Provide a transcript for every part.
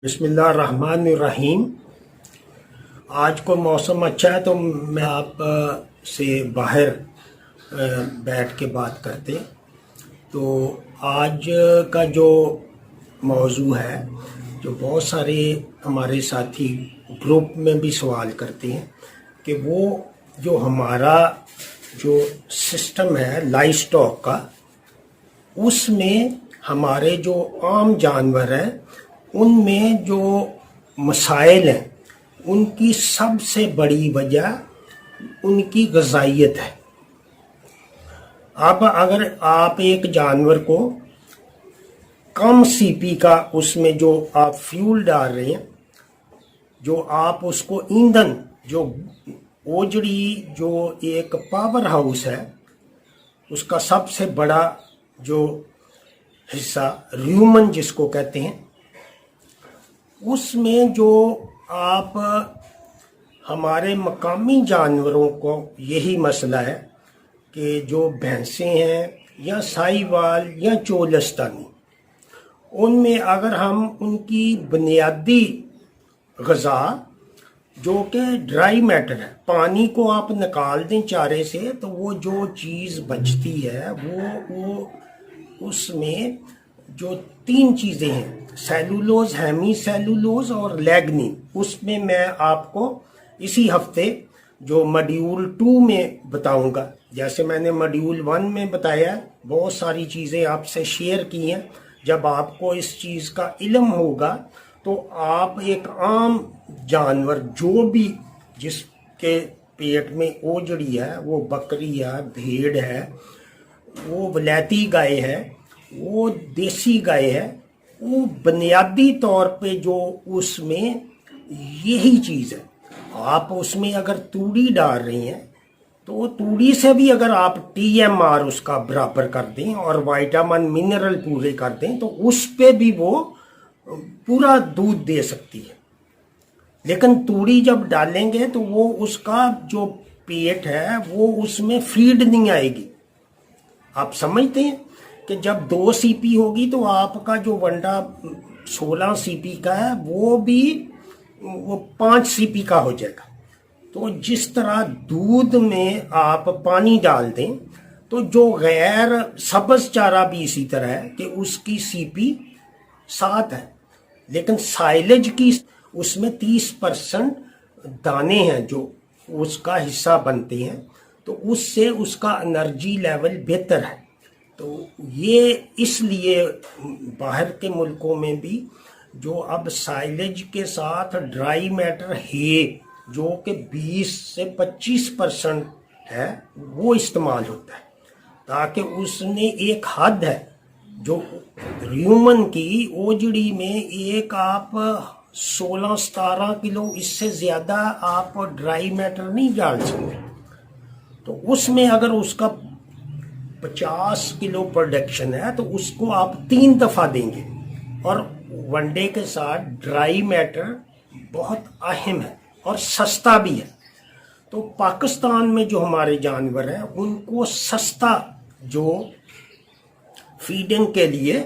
बिस्मिल्लाहिर्रहमानिर्रहीम। आज को मौसम अच्छा है तो मैं आप से बाहर बैठ के बात करते। तो आज का जो मौजू है, जो बहुत सारे हमारे साथी ग्रुप में भी सवाल करते हैं कि वो जो हमारा जो सिस्टम है लाइफ स्टॉक का, उसमें हमारे जो आम जानवर हैं उनमें जो मसाइल हैं उनकी सबसे बड़ी वजह उनकी ग़िज़ाइयत है। अगर आप एक जानवर को कम सीपी का उसमें जो आप फ्यूल डाल रहे हैं, जो आप उसको ईंधन, जो ओजड़ी जो एक पावर हाउस है उसका सबसे बड़ा जो हिस्सा र्यूमन जिसको कहते हैं, उसमें जो आप हमारे मकामी जानवरों को यही मसला है कि जो भैंसें हैं या साहिवाल या चोलस्तानी, उनमें अगर हम उनकी बुनियादी ग़िज़ा जो कि ड्राई मैटर है, पानी को आप निकाल दें चारे से तो वो जो चीज़ बचती है वो उसमें जो तीन चीज़ें हैं, सेलुलोज, हेमी सेलुलोज और लैग्निन, उसमें मैं आपको इसी हफ्ते जो मॉड्यूल 2 में बताऊंगा। जैसे मैंने मॉड्यूल 1 में बताया, बहुत सारी चीज़ें आपसे शेयर की हैं। जब आपको इस चीज़ का इल्म होगा तो आप एक आम जानवर जो भी जिसके पेट में ओजड़ी है, वो बकरी है, भेड़ है, वो वलैती गाय है, वो देसी गाय है, वो बुनियादी तौर पे जो उसमें यही चीज़ है। आप उसमें अगर तूड़ी डाल रही हैं तो तूड़ी से भी अगर आप TMR उसका बराबर कर दें और विटामिन मिनरल पूरे कर दें तो उस पे भी वो पूरा दूध दे सकती है। लेकिन तूड़ी जब डालेंगे तो वो उसका जो पेट है वो उसमें फीड नहीं आएगी। आप समझते हैं कि जब 2 CP होगी तो आपका जो वंडा 16 CP का है वो भी वो 5 CP का हो जाएगा। तो जिस तरह दूध में आप पानी डाल दें तो जो गैर सब्ज़ चारा भी इसी तरह है कि उसकी CP 7 है, लेकिन साइलेज की उसमें 30% दाने हैं जो उसका हिस्सा बनते हैं, तो उससे उसका एनर्जी लेवल बेहतर है। तो ये इसलिए बाहर के मुल्कों में भी जो अब साइलेज के साथ ड्राई मैटर है जो कि 20 से 25% है वो इस्तेमाल होता है, ताकि उसने एक हद है जो ह्यूमन की ओजड़ी में एक आप 16-17 किलो, इससे ज़्यादा आप ड्राई मैटर नहीं डाल सकते। तो उसमें अगर उसका 50 किलो प्रोडक्शन है तो उसको आप 3 दफ़ा देंगे। और वनडे के साथ ड्राई मैटर बहुत अहम है और सस्ता भी है। तो पाकिस्तान में जो हमारे जानवर हैं उनको सस्ता जो फीडिंग के लिए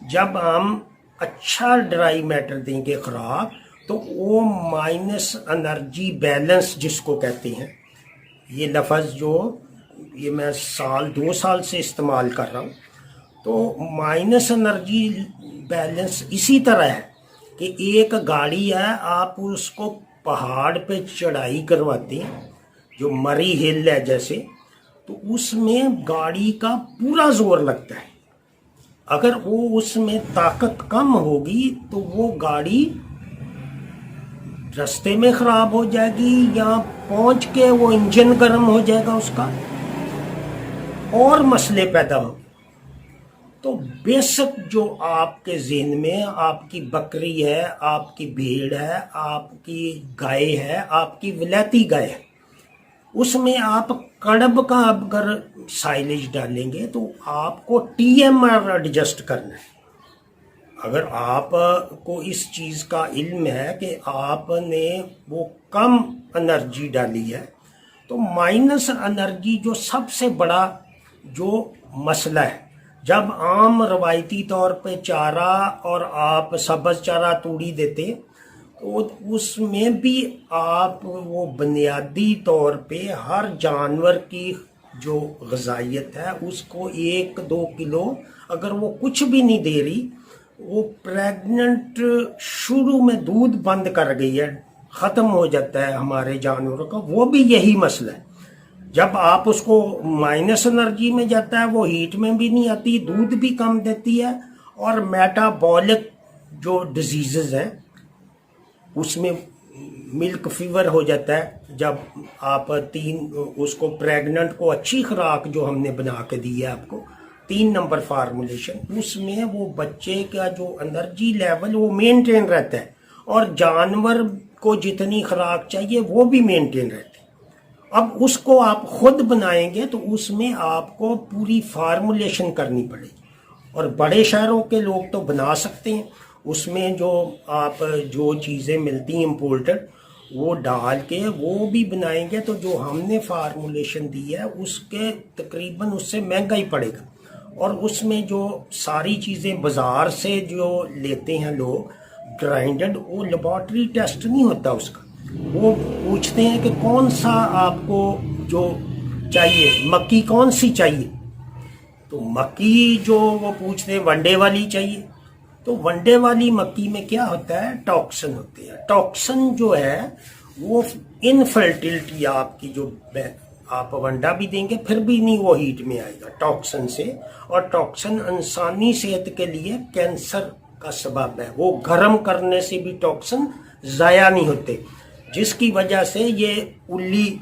जब हम अच्छा ड्राई मैटर देंगे खुराक, तो वो माइनस एनर्जी बैलेंस जिसको कहते हैं, ये लफ्ज़ जो ये मैं 2 साल से इस्तेमाल कर रहा हूँ। तो माइनस एनर्जी बैलेंस इसी तरह है कि एक गाड़ी है, आप उसको पहाड़ पे चढ़ाई करवाते हैं, जो मरी हिल है जैसे, तो उसमें गाड़ी का पूरा जोर लगता है। अगर वो उसमें ताकत कम होगी तो वो गाड़ी रास्ते में ख़राब हो जाएगी या पहुंच के वो इंजन गर्म हो जाएगा उसका, और मसले पैदा होंगे। तो बेशक जो आपके ज़हन में आपकी बकरी है, आपकी भेड़ है, आपकी गाय है, आपकी विलायती गाय है, उसमें आप कड़ब का अगर साइलेज डालेंगे तो आपको TMR एडजस्ट करना है। अगर आपको इस चीज़ का इल्म है कि आपने वो कम एनर्जी डाली है, तो माइनस एनर्जी जो सबसे बड़ा जो मसला है, जब आम रवायती तौर पे चारा और आप सब्ज चारा तूड़ी देते तो उसमें भी आप वो बुनियादी तौर पे हर जानवर की जो ग़िज़ाइयत है उसको 1-2 किलो, अगर वो कुछ भी नहीं दे रही, वो प्रेग्नेंट शुरू में दूध बंद कर गई है, ख़त्म हो जाता है हमारे जानवरों का, वो भी यही मसला है। जब आप उसको माइनस एनर्जी में जाता है, वो हीट में भी नहीं आती, दूध भी कम देती है, और मेटाबॉलिक जो डिजीज़ हैं उसमें मिल्क फीवर हो जाता है। जब आप उसको प्रेग्नेंट को अच्छी खुराक जो हमने बना के दी है आपको, 3 नंबर फार्मूलेशन, उसमें वो बच्चे का जो एनर्जी लेवल वो मेंटेन रहता है, और जानवर को जितनी खुराक चाहिए वो भी मेंटेन रहती है। अब उसको आप खुद बनाएंगे तो उसमें आपको पूरी फार्मूलेशन करनी पड़ेगी, और बड़े शहरों के लोग तो बना सकते हैं। उसमें जो चीज़ें मिलती हैं इम्पोर्टेड, वो डाल के वो भी बनाएंगे तो जो हमने फार्मूलेशन दी है उसके तकरीबन उससे महंगा ही पड़ेगा। और उसमें जो सारी चीज़ें बाज़ार से जो लेते हैं लोग ग्राइंडेड, वो लेबॉर्ट्री टेस्ट नहीं होता उसका। वो पूछते हैं कि कौन सा आपको जो चाहिए, मक्की कौन सी चाहिए, तो मक्की जो वो पूछते हैं वनडे वाली चाहिए। तो वनडे वाली मक्की में क्या होता है, टॉक्सिन होते हैं। टॉक्सिन जो है वो इनफर्टिलिटी आपकी, जो आप वंडा भी देंगे फिर भी नहीं वो हीट में आएगा टॉक्सिन से। और टॉक्सिन इंसानी सेहत के लिए कैंसर का सबब है। वो गर्म करने से भी टॉक्सिन ज़ाया नहीं होते, जिसकी वजह से ये उल्ली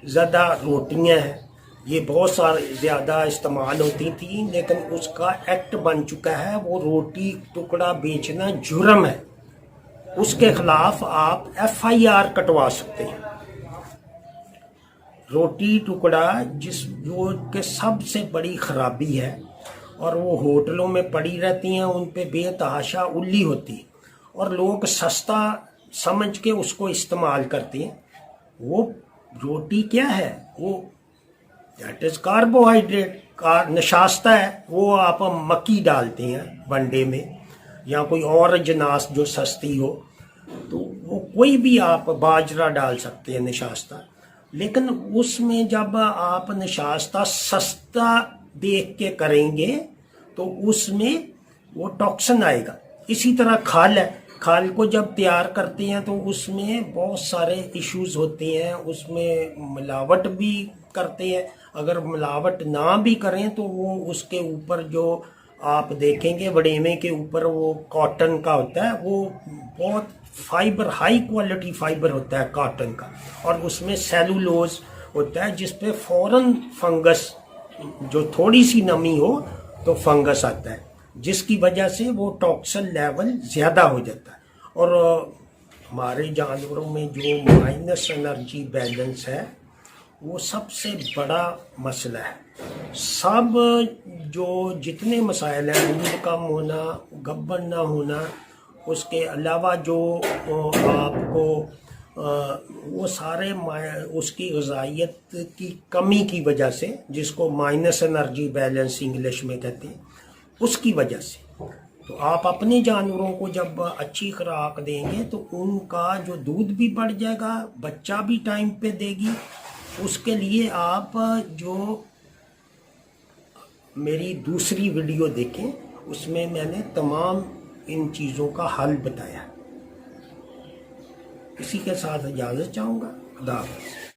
ज़्यादा रोटियां हैं, ये बहुत सारे ज़्यादा इस्तेमाल होती थी, लेकिन उसका एक्ट बन चुका है, वो रोटी टुकड़ा बेचना जुर्म है, उसके खिलाफ आप FIR कटवा सकते हैं। रोटी टुकड़ा जो के सबसे बड़ी खराबी है, और वो होटलों में पड़ी रहती हैं, उन पे बेतहाशा उल्ली होती है, और लोग सस्ता समझ के उसको इस्तेमाल करते हैं। वो रोटी क्या है, वो दैट इज़ कार्बोहाइड्रेट का नशास्ता है। वो आप मक्की डालते हैं वनडे में, या कोई और अजनास जो सस्ती हो, तो वो कोई भी आप बाजरा डाल सकते हैं नशास्ता। लेकिन उसमें जब आप नशास्ता सस्ता देख के करेंगे तो उसमें वो टॉक्सिन आएगा। इसी तरह खाल है, खाल को जब तैयार करते हैं तो उसमें बहुत सारे इश्यूज होते हैं, उसमें मिलावट भी करते हैं। अगर मिलावट ना भी करें तो वो उसके ऊपर जो आप देखेंगे वडेमे के ऊपर वो कॉटन का होता है, वो बहुत फाइबर, हाई क्वालिटी फाइबर होता है कॉटन का, और उसमें सेलुलोज होता है जिस पे फौरन फंगस, जो थोड़ी सी नमी हो तो फंगस आता है, जिसकी वजह से वो टॉक्सिन लेवल ज़्यादा हो जाता है। और हमारे जानवरों में जो माइनस एनर्जी बैलेंस है वो सबसे बड़ा मसला है। सब जो जितने मसाइल हैं, दूध कम होना, गब्बर ना होना, उसके अलावा जो आपको वो सारे उसकी ग़िज़ाइयत की कमी की वजह से, जिसको माइनस एनर्जी बैलेंस इंग्लिश में कहते हैं, उसकी वजह से। तो आप अपने जानवरों को जब अच्छी खुराक देंगे तो उनका जो दूध भी बढ़ जाएगा, बच्चा भी टाइम पे देगी। उसके लिए आप जो मेरी दूसरी वीडियो देखें, उसमें मैंने तमाम इन चीज़ों का हल बताया। इसी के साथ इजाज़त चाहूँगा। खुदा हाफ़िज़।